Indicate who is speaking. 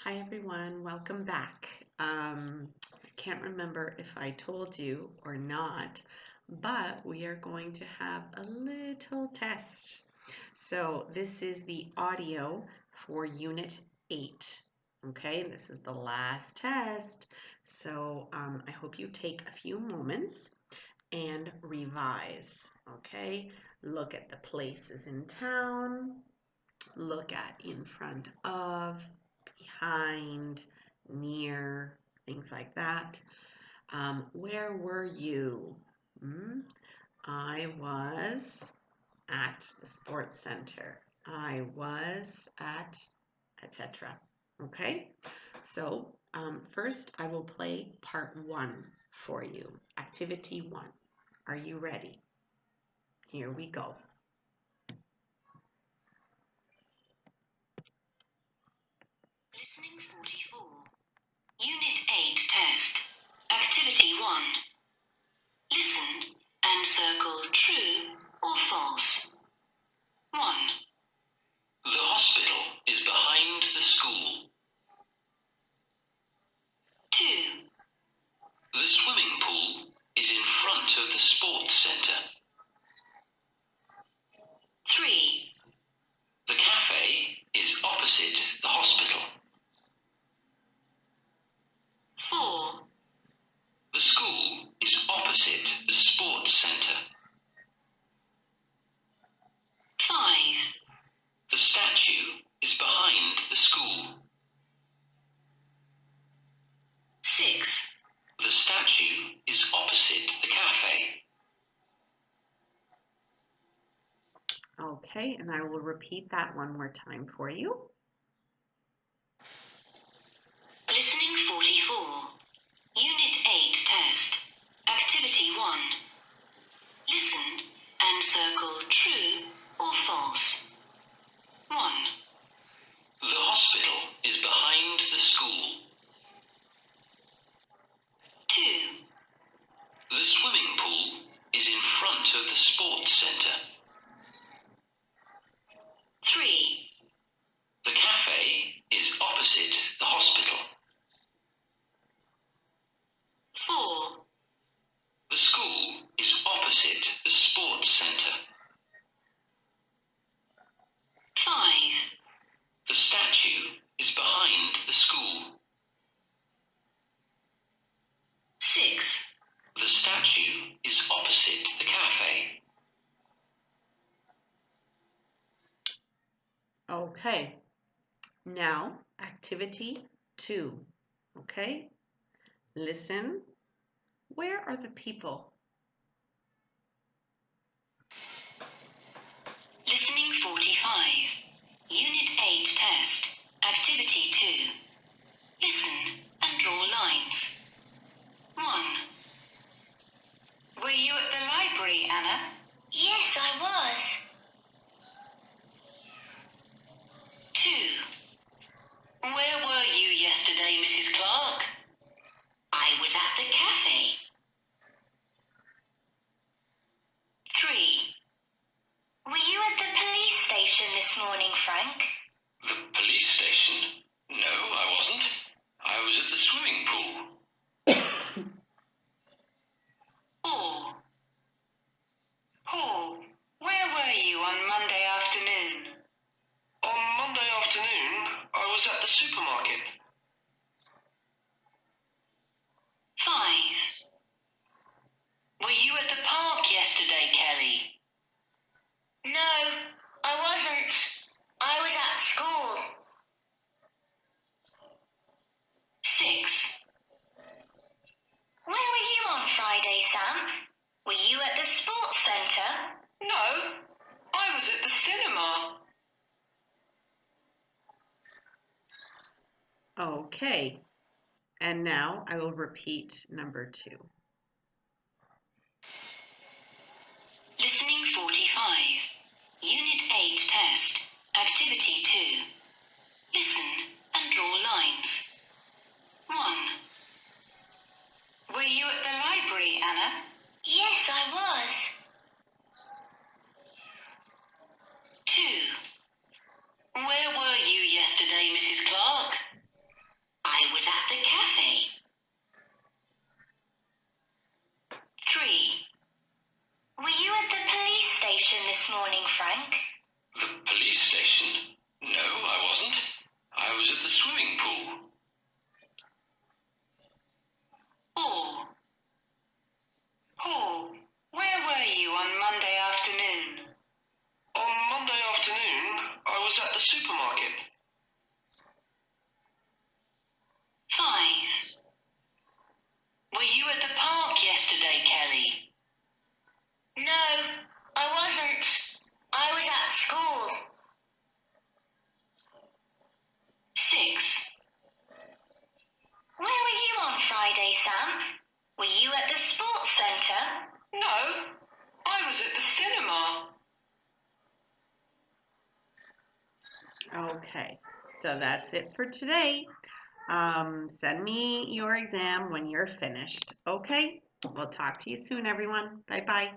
Speaker 1: Hi everyone, welcome back. I can't remember if I told you or not, but we are going to have a little test. So this is the audio for Unit 8. Okay, this is the last test. So I hope you take a few moments and revise. Okay, look at the places in town, look at in front of, behind, near, things like that. Where were you? I was at the sports center. I was at, etc. Okay, so first I will play part 1 for you, activity 1. Are you ready? Here we go.
Speaker 2: Listening 44. Unit 8 test. Activity 1. Listen and circle true or false. 1. The hospital is behind the school. 2. The swimming pool is in front of the sports centre. 3. The cafe is opposite the hospital. 4. The school is opposite the sports centre. 5. The statue is behind the school. 6. The statue is opposite the cafe.
Speaker 1: Okay, and I will repeat that one more time for you.
Speaker 2: Listening 44. Unit 8 test. Activity 1. Listen and circle true or false. 1. The hospital is behind the school. 2. The swimming pool is in front of the sports centre. 3. The cafe is opposite the hospital. 4. The school is opposite the sports centre. 5. The statue is behind the school. 6. The statue is opposite the cafe.
Speaker 1: Okay, now activity 2. Okay, listen. Where are the people?
Speaker 2: Listening 45. Unit 8 test. Activity 2. Listen and draw lines. 1. Were you at the library, Anna? Yes, I was. 2. Where were you yesterday, Mrs. Clark? I was at the cafe. 3. Were you at the police station this morning, Frank? The police station? No, I wasn't. I was at the swimming pool. 4. Paul, where were you on Monday afternoon? On Monday afternoon, I was at the supermarket. 5. Were you at the park yesterday, Kelly? No, I wasn't. I was at school. 6. Where were you on Friday, Sam? Were you at the sports centre? No, I was at the cinema.
Speaker 1: Okay, and now I will repeat number 2.
Speaker 2: Listening 45. Unit 8 test. Activity 2. Listen and draw lines. 1. Were you at the library, Anna? Yes, I was. 2. Where were you yesterday, Mrs. Clark? Friday, Sam? Were you at the sports centre? No, I was at the cinema.
Speaker 1: Okay, so that's it for today. Send me your exam when you're finished. Okay, we'll talk to you soon, everyone. Bye-bye.